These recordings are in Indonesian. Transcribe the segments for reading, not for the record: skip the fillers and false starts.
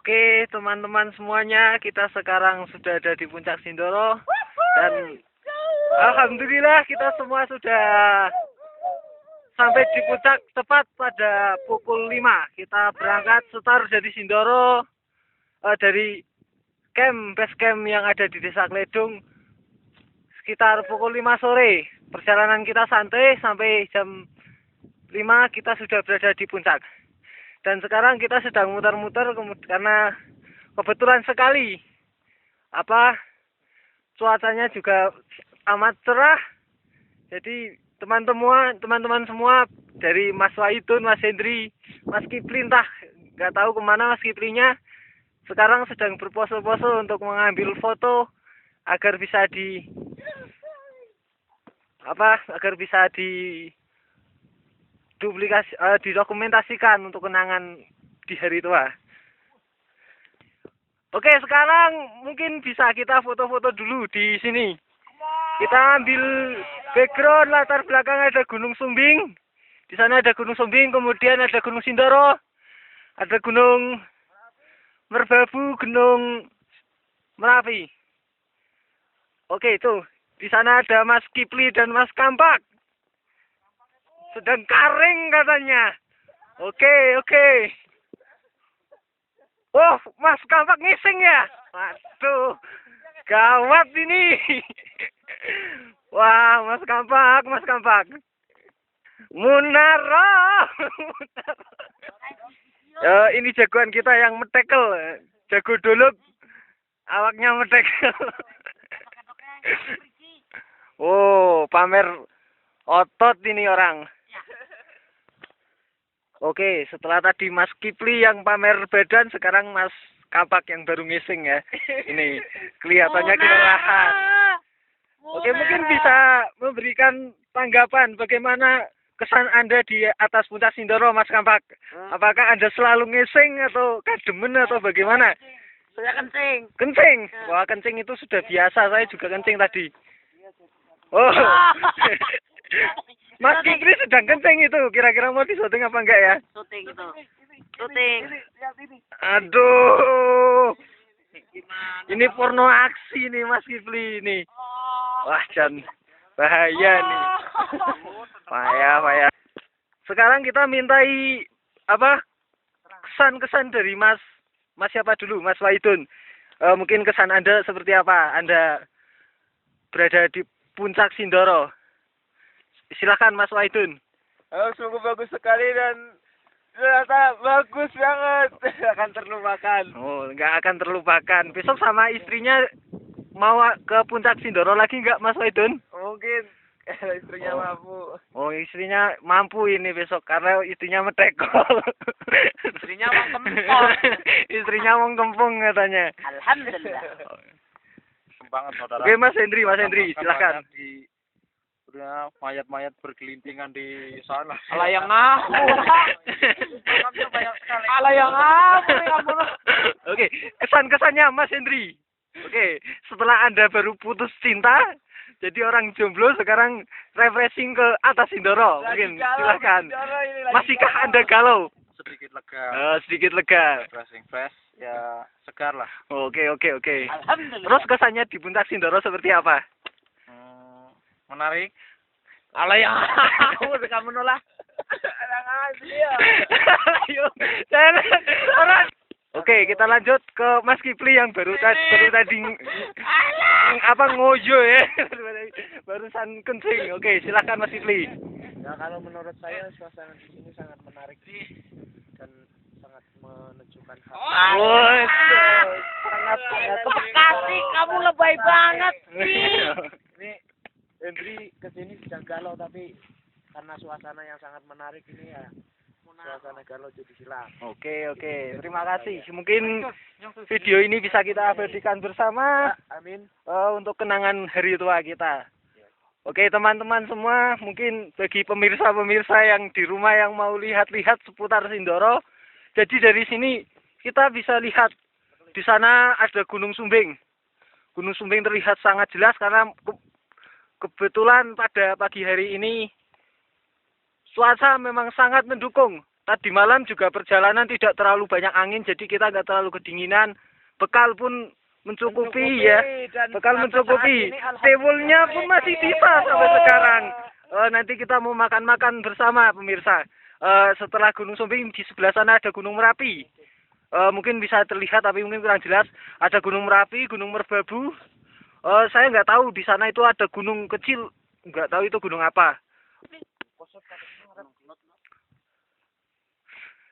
Oke, teman-teman semuanya, kita sekarang sudah ada di Puncak Sindoro dan alhamdulillah kita semua sudah sampai di puncak tepat pada pukul 5. Kita berangkat start dari Sindoro, dari base camp yang ada di Desa Kledung sekitar pukul 5 sore. Perjalanan kita santai sampai jam 5 kita sudah berada di puncak. Dan sekarang kita sedang muter-muter karena kebetulan sekali cuacanya juga amat cerah. Jadi teman-teman semua dari Mas Waidun, Mas Hendri, Mas Kipli entah nggak tahu kemana Mas Kiplinya, sekarang sedang berpose-pose untuk mengambil foto agar bisa didokumentasikan untuk kenangan di hari tua. Oke, sekarang mungkin bisa kita foto-foto dulu di sini. Kita ambil background, latar belakang ada Gunung Sumbing. Di sana ada Gunung Sumbing, kemudian ada Gunung Sindoro, ada Gunung Merbabu, Gunung Merapi. Oke, itu. Di sana ada Mas Kipli dan Mas Kampak. Sedang karing katanya. Oke. Oh, Mas Kampak ngising ya? Waduh, gawat ini. Wah, Mas Kampak. Munaro. Ini jagoan kita yang metekel. Jago dolok, awaknya metekel. Oh, pamer otot ini orang. Oke, setelah tadi Mas Kipli yang pamer badan, sekarang Mas Kampak yang baru ngising ya. Ini kelihatannya kelelahan. Oke, mungkin bisa memberikan tanggapan bagaimana kesan Anda di atas Puncak Sindoro, Mas Kampak. Apakah Anda selalu ngising atau kademen atau bagaimana? Saya kencing. Kencing? Wah, kencing itu sudah biasa. Saya juga kencing tadi. Oh. Mas Kipli sedang kencing itu. Kira-kira mau disyuting apa enggak ya? Syuting itu. Syuting. Aduh. Ini porno aksi nih Mas Kipli ini. Wah, Jan. Bahaya nih. Bahaya. Sekarang kita mintai kesan-kesan dari Mas siapa dulu? Mas Waidun. Mungkin kesan Anda seperti apa? Anda berada di Puncak Sindoro. Silakan Mas Waidun. Sungguh bagus sekali dan ternyata bagus banget. Akan terlupakan. Oh, nggak akan terlupakan. Besok sama istrinya mau ke Puncak Sindoro lagi nggak Mas Waidun? Mungkin istrinya mampu. Oh, istrinya mampu ini besok karena istrinya metekol. Istrinya mau kempong. Istrinya mau kempung katanya. Alhamdulillah. Banget saudara. Oke, Mas Hendri, silakan. Udah mayat-mayat bergelintingan di sana. Ala yang ngapur. Ala yang ngapur. Oke, kesan-kesannya Mas Hendri. Oke, setelah Anda baru putus cinta, jadi orang jomblo sekarang refreshing ke atas Sindoro. Mungkin silakan. Masihkah Anda galau? Sedikit lega. Sedikit lega. Refreshing fresh, ya segar lah. Oke. Alhamdulillah. Terus kesannya di Puncak Sindoro seperti apa? Menarik. Ala yang ngapur kamu nolak. Ayo, Oke, kita lanjut ke Mas Kipli yang baru tadi ngoyo ya. Barusan kencing. Oke, silakan Mas Kipli. Ya, kalau menurut saya suasana di sini sangat menarik dan sangat menunjukkan Sangat Bekasi kamu lebay banget sih. Ini Hendri kesini sedang galau tapi karena suasana yang sangat menarik ini ya suasana galau jadi hilang. Oke. Terima kasih. Mungkin video ini bisa kita abadikan bersama. Amin. Untuk kenangan hari tua kita. Oke, teman-teman semua, mungkin bagi pemirsa yang di rumah yang mau lihat-lihat seputar Sindoro. Jadi dari sini kita bisa lihat di sana ada Gunung Sumbing. Gunung Sumbing terlihat sangat jelas karena kebetulan pada pagi hari ini cuaca memang sangat mendukung. tadi malam juga perjalanan tidak terlalu banyak angin, jadi kita nggak terlalu kedinginan. Bekal pun mencukupi ya. Dan Bekal sampai mencukupi. saat ini, Tewulnya pun masih sisa sampai sekarang. Nanti kita mau makan-makan bersama pemirsa. Setelah Gunung Sumbing di sebelah sana ada Gunung Merapi. Mungkin bisa terlihat tapi mungkin kurang jelas. Ada Gunung Merapi, Gunung Merbabu. Saya nggak tahu di sana itu ada gunung kecil, nggak tahu itu gunung apa.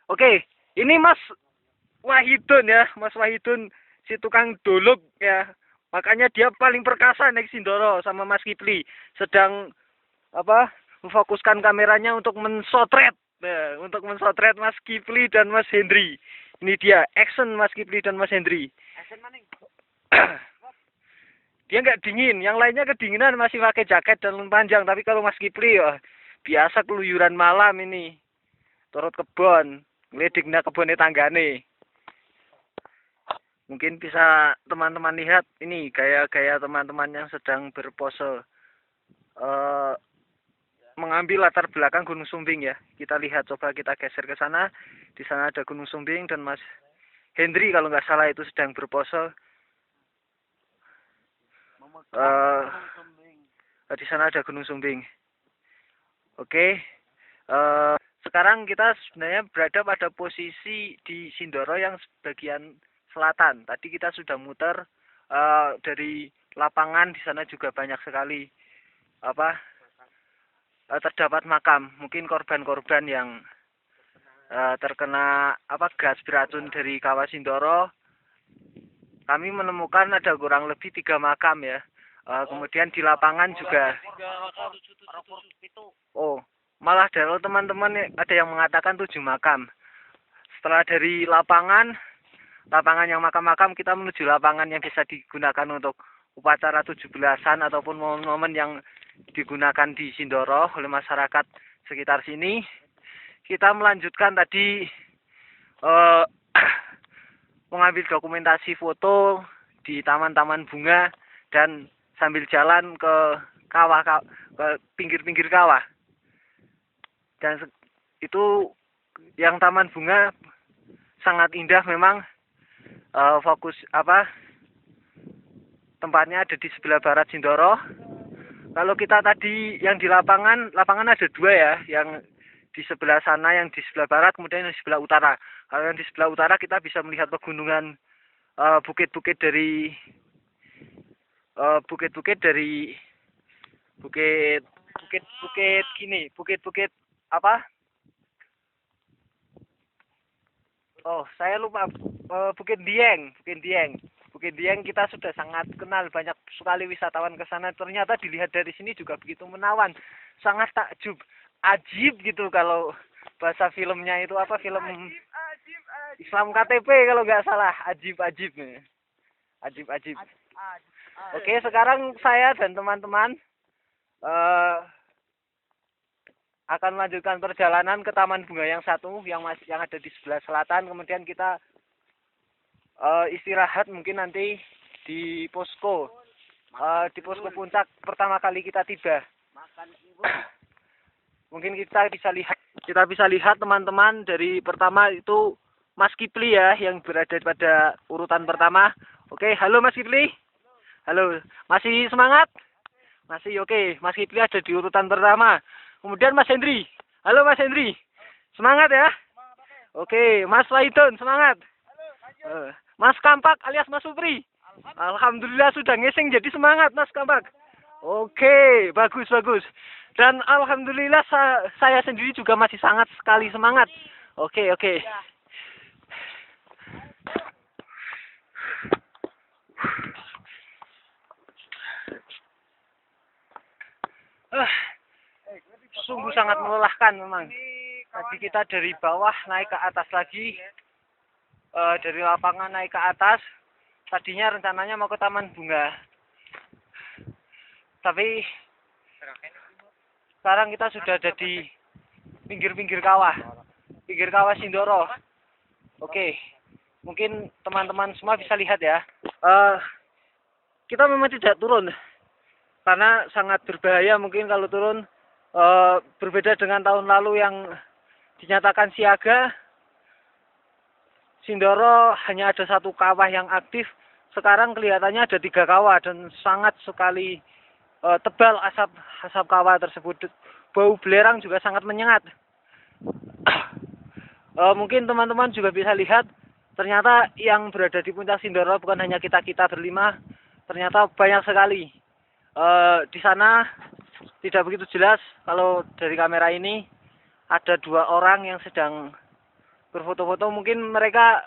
Oke, ini Mas Wahidun ya, Mas Wahidun si tukang dolog ya. Makanya dia paling perkasa naik Sindoro sama Mas Kipli. Sedang memfokuskan kameranya untuk mensotret. Nah, untuk mensotret Mas Kipli dan Mas Hendri. Ini dia, action Mas Kipli dan Mas Hendri. Dia nggak dingin, yang lainnya kedinginan masih pakai jaket dan lengan panjang. Tapi kalau Mas Kipli biasa keluyuran malam ini. Turut kebon, ngeledeknya kebonnya tanggane. Mungkin bisa teman-teman lihat ini gaya-gaya teman-teman yang sedang berpose. Mengambil latar belakang Gunung Sumbing ya. Kita lihat, coba kita geser ke sana. Di sana ada Gunung Sumbing dan Mas Hendri kalau nggak salah itu sedang berpose. Di sana ada Gunung Sumbing. Oke. Sekarang kita sebenarnya berada pada posisi di Sindoro yang bagian selatan. Tadi kita sudah muter dari lapangan, di sana juga banyak sekali terdapat makam, mungkin korban-korban yang terkena gas beracun dari Kawah Sindoro. Kami menemukan ada kurang lebih 3 makam ya. Kemudian di lapangan juga. Malah dari teman-teman ada yang mengatakan 7 makam. Setelah dari lapangan yang makam-makam, kita menuju lapangan yang bisa digunakan untuk upacara 17-an ataupun momen-momen yang digunakan di Sindoro oleh masyarakat sekitar sini. Kita melanjutkan tadi mengambil dokumentasi foto di taman-taman bunga dan sambil jalan ke kawah, ke pinggir-pinggir kawah. Dan itu yang taman bunga sangat indah memang. Fokus tempatnya ada di sebelah barat Sindoro. Kalau kita tadi yang di lapangan ada 2 ya, yang di sebelah sana, yang di sebelah barat, kemudian yang di sebelah utara. Kalau yang di sebelah utara kita bisa melihat pegunungan, bukit-bukit dari saya lupa, Bukit Dieng. Bukit Dieng kita sudah sangat kenal, banyak sekali wisatawan ke sana. Ternyata dilihat dari sini juga begitu menawan, sangat takjub, ajib gitu kalau bahasa filmnya itu film Islam KTP kalau nggak salah, ajib. Oke, sekarang saya dan teman-teman akan melanjutkan perjalanan ke Taman Bunga yang satu yang ada di sebelah selatan. Kemudian kita istirahat mungkin nanti di posko puncak pertama kali kita tiba. Mungkin kita bisa lihat teman-teman, dari pertama itu Mas Kipli ya yang berada pada urutan pertama. Oke, halo Mas Kipli. Halo, masih semangat? Masih, oke. Mas Kipli ada di urutan pertama. Kemudian Mas Hendri. Halo Mas Hendri. Semangat ya? Oke, Mas Wahidun, semangat. Mas Kampak alias Mas Supri. Alhamdulillah sudah ngeseng jadi semangat Mas Kampak. Oke, bagus. Dan alhamdulillah saya sendiri juga masih sangat sekali semangat. Oke. Sungguh sangat melelahkan memang. Tadi kita dari bawah naik ke atas lagi, dari lapangan naik ke atas. Tadinya rencananya mau ke Taman Bunga, tapi sekarang kita sudah ada di pinggir kawah Sindoro. Oke, mungkin teman-teman semua bisa lihat ya. Kita memang tidak turun karena sangat berbahaya mungkin kalau turun. Berbeda dengan tahun lalu yang dinyatakan siaga. Sindoro hanya ada 1 kawah yang aktif. Sekarang kelihatannya ada 3 kawah dan sangat sekali tebal asap kawah tersebut. Bau belerang juga sangat menyengat. Mungkin teman-teman juga bisa lihat, ternyata yang berada di puncak Sindoro bukan hanya kita-kita berlima, ternyata banyak sekali. Di sana tidak begitu jelas kalau dari kamera ini ada 2 orang yang sedang berfoto-foto. Mungkin mereka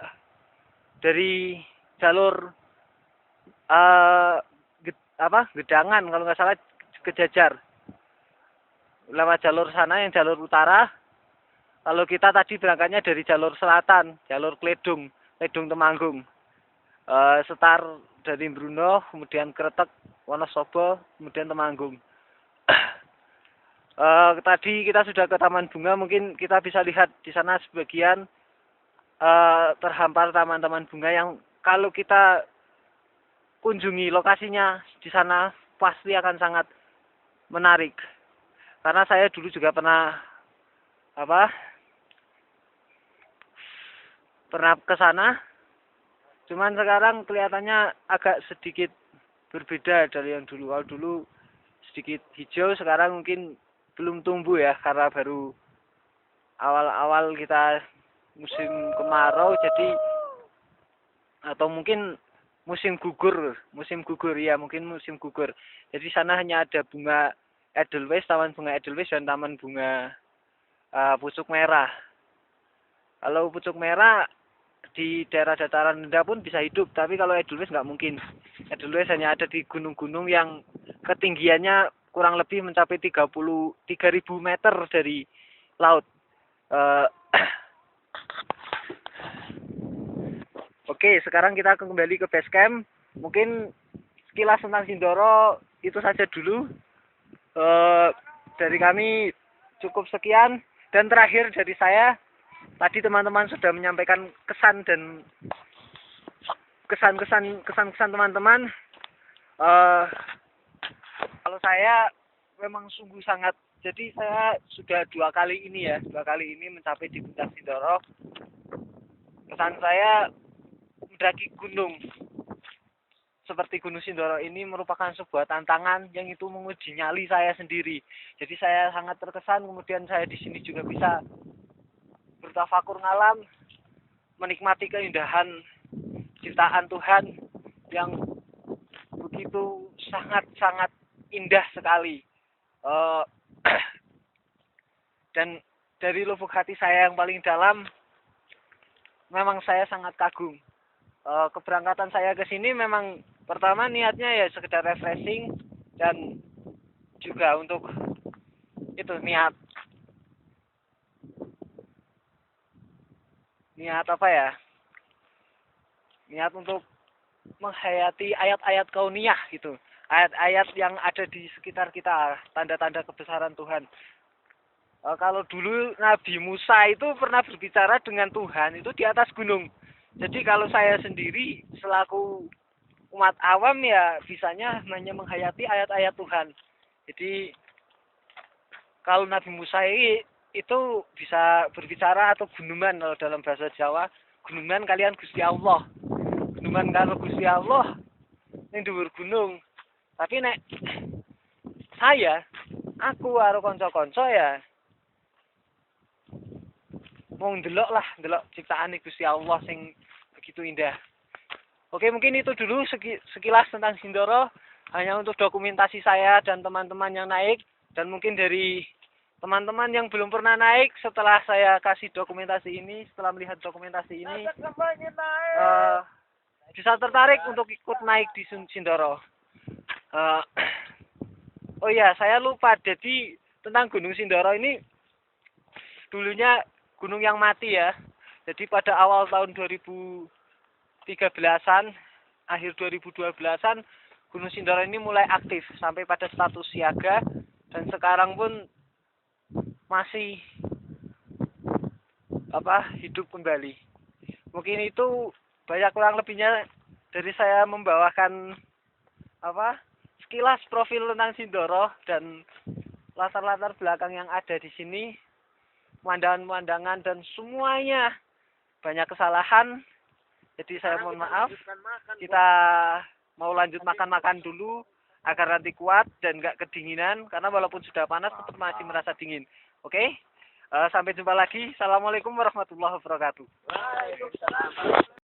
dari jalur Gedangan kalau nggak salah, ke Jajar. Lewat jalur sana yang jalur utara. Kalau kita tadi berangkatnya dari jalur selatan, jalur Kledung Temanggung. Setar dari Bruno, kemudian Kretek, Wonosobo, kemudian Temanggung. Tadi kita sudah ke Taman Bunga, mungkin kita bisa lihat di sana sebagian terhampar taman-taman bunga yang kalau kita kunjungi lokasinya di sana pasti akan sangat menarik. Karena saya dulu juga pernah ke sana. Cuman sekarang kelihatannya agak sedikit berbeda dari yang dulu. Kalau dulu sedikit hijau, sekarang mungkin belum tumbuh ya, karena baru awal-awal kita musim kemarau, jadi atau mungkin musim gugur ya, mungkin musim gugur. Jadi sana hanya ada bunga Edelweiss, taman bunga Edelweiss dan taman bunga pucuk merah. Kalau pucuk merah di daerah dataran rendah pun bisa hidup, tapi kalau Edelweiss nggak mungkin. Edelweiss hanya ada di gunung-gunung yang ketinggiannya kurang lebih mencapai 3.000 meter dari laut. Oke, sekarang kita kembali ke base camp. Mungkin sekilas tentang Sindoro itu saja dulu. Dari kami cukup sekian. Dan terakhir dari saya, tadi teman-teman sudah menyampaikan kesan dan kesan teman-teman. Kalau saya memang sungguh sangat. Jadi saya sudah 2 kali ini mencapai di puncak Sindoro. Kesan saya mendaki gunung seperti Gunung Sindoro ini merupakan sebuah tantangan yang itu menguji nyali saya sendiri. Jadi saya sangat terkesan, kemudian saya di sini juga bisa bertafakur ngalam, menikmati keindahan ciptaan Tuhan yang begitu sangat indah sekali. Dan dari lubuk hati saya yang paling dalam, memang saya sangat kagum. Keberangkatan saya ke sini memang pertama niatnya ya sekedar refreshing dan juga untuk itu niat untuk menghayati ayat-ayat kauniyah gitu, ayat-ayat yang ada di sekitar kita, tanda-tanda kebesaran Tuhan. Kalau dulu Nabi Musa itu pernah berbicara dengan Tuhan itu di atas gunung. Jadi kalau saya sendiri selaku umat awam ya bisanya hanya menghayati ayat-ayat Tuhan. Jadi kalau Nabi Musa itu bisa berbicara atau gunuman kalau dalam bahasa Jawa, gunuman kalian Gusti Allah. Gunuman karo Gusti Allah ning dhuwur gunung. Tapi nek aku karo kanca-kanca ya mau ndelok ciptaan Gusti Allah sing begitu indah. Oke, mungkin itu dulu sekilas tentang Sindoro, hanya untuk dokumentasi saya dan teman-teman yang naik, dan mungkin dari teman-teman yang belum pernah naik setelah saya kasih dokumentasi ini, setelah melihat dokumentasi ini bisa tertarik untuk ikut naik di Sindoro. Oh iya, saya lupa, jadi tentang Gunung Sindoro ini dulunya gunung yang mati ya. Jadi pada awal tahun 2013-an, akhir 2012-an, Gunung Sindoro ini mulai aktif sampai pada status siaga, dan sekarang pun masih hidup kembali. Mungkin itu banyak kurang lebihnya dari saya membawakan sekilas profil tentang Sindoro dan latar-latar belakang yang ada di sini. pemandangan-pemandangan dan semuanya banyak kesalahan. Jadi saya mohon maaf. Kita mau lanjut makan-makan dulu agar nanti kuat dan nggak kedinginan, karena walaupun sudah panas tetap masih merasa dingin. Oke? Sampai jumpa lagi. Assalamualaikum warahmatullahi wabarakatuh.